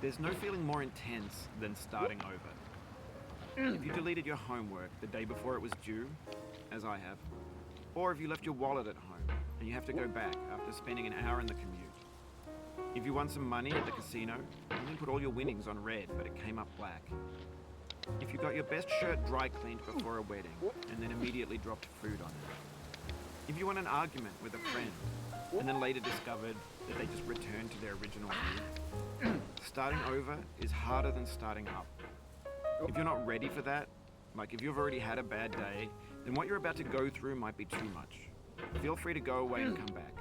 There's no feeling more intense than starting over. If you deleted your homework the day before it was due, as I have, or if you left your wallet at home and you have to go back after spending an hour in the commute. If you won some money at the casino and then put all your winnings on red but it came up black. If you got your best shirt dry cleaned before a wedding and then immediately dropped food on it. If you won an argument with a friend and then later discovered that they just returned to their original mood. Starting over is harder than starting up. If you're not ready for that, like if you've already had a bad day, then what you're about to go through might be too much. Feel free to go away and come back.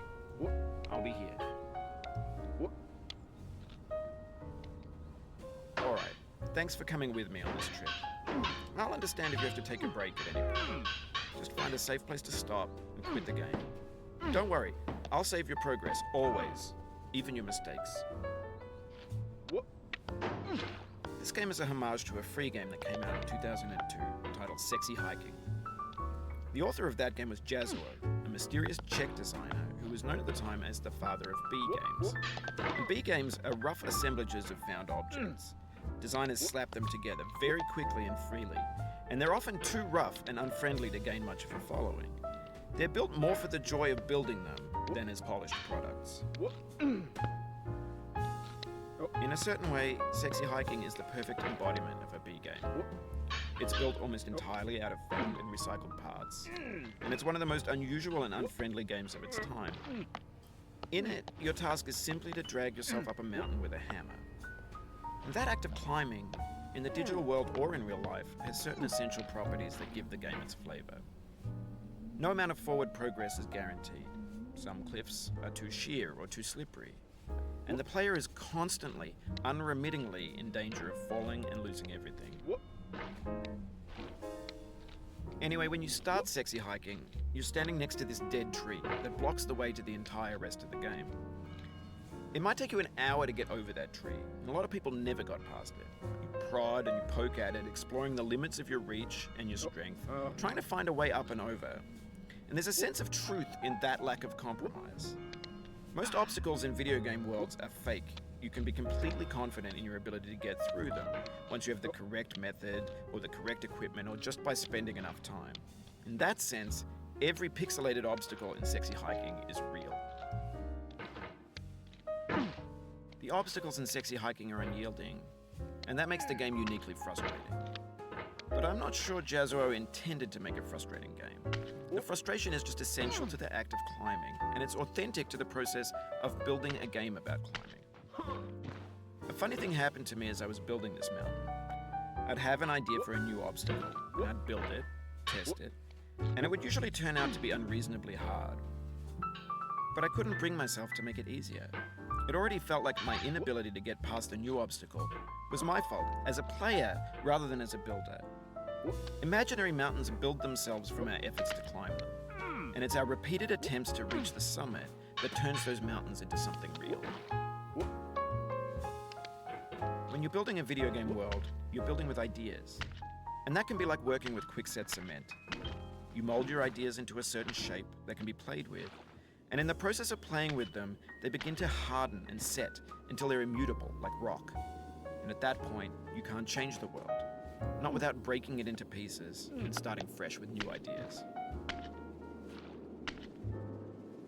I'll be here. Alright, thanks for coming with me on this trip. I'll understand if you have to take a break at any point. Just find a safe place to stop and quit the game. Don't worry, I'll save your progress, always, even your mistakes. This game is a homage to a free game that came out in 2002 titled Sexy Hiking. The author of that game was Jazuo, a mysterious Czech designer who was known at the time as the father of B games. And B games are rough assemblages of found objects. Designers slap them together very quickly and freely, and they're often too rough and unfriendly to gain much of a following. They're built more for the joy of building them than as polished products. In a certain way, Sexy Hiking is the perfect embodiment of a B game. It's built almost entirely out of found and recycled parts, and it's one of the most unusual and unfriendly games of its time. In it, your task is simply to drag yourself up a mountain with a hammer. And that act of climbing, in the digital world or in real life, has certain essential properties that give the game its flavor. No amount of forward progress is guaranteed. Some cliffs are too sheer or too slippery. And the player is constantly, unremittingly in danger of falling and losing everything. Anyway, when you start Sexy Hiking, you're standing next to this dead tree that blocks the way to the entire rest of the game. It might take you an hour to get over that tree, and a lot of people never got past it. You prod and you poke at it, exploring the limits of your reach and your strength, trying to find a way up and over. And there's a sense of truth in that lack of compromise. Most obstacles in video game worlds are fake. You can be completely confident in your ability to get through them once you have the correct method or the correct equipment or just by spending enough time. In that sense, every pixelated obstacle in Sexy Hiking is real. The obstacles in Sexy Hiking are unyielding, and that makes the game uniquely frustrating. But I'm not sure Jazuo intended to make a frustrating game. The frustration is just essential to the act of climbing, and it's authentic to the process of building a game about climbing. A funny thing happened to me as I was building this mountain. I'd have an idea for a new obstacle, and I'd build it, test it, and it would usually turn out to be unreasonably hard. But I couldn't bring myself to make it easier. It already felt like my inability to get past the new obstacle was my fault as a player rather than as a builder. Imaginary mountains build themselves from our efforts to climb them, and it's our repeated attempts to reach the summit that turns those mountains into something real. When you're building a video game world, you're building with ideas, and that can be like working with quickset cement. You mold your ideas into a certain shape that can be played with, and in the process of playing with them, they begin to harden and set until they're immutable, like rock. And at that point, you can't change the world. Not without breaking it into pieces and starting fresh with new ideas.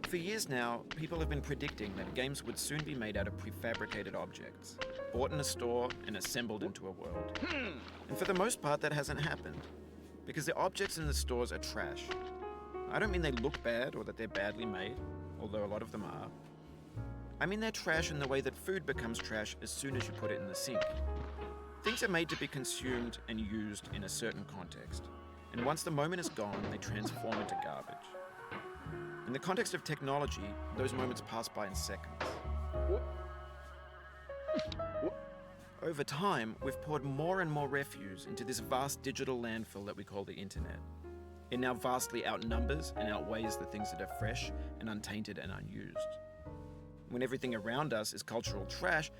For years now, people have been predicting that games would soon be made out of prefabricated objects, bought in a store and assembled into a world. And for the most part, that hasn't happened, because the objects in the stores are trash. I don't mean they look bad or that they're badly made, although a lot of them are. I mean they're trash in the way that food becomes trash as soon as you put it in the sink. Things are made to be consumed and used in a certain context, and once the moment is gone, they transform into garbage. In the context of technology, those moments pass by in seconds. Over time, we've poured more and more refuse into this vast digital landfill that we call the internet. It now vastly outnumbers and outweighs the things that are fresh and untainted and unused. When everything around us is cultural trash,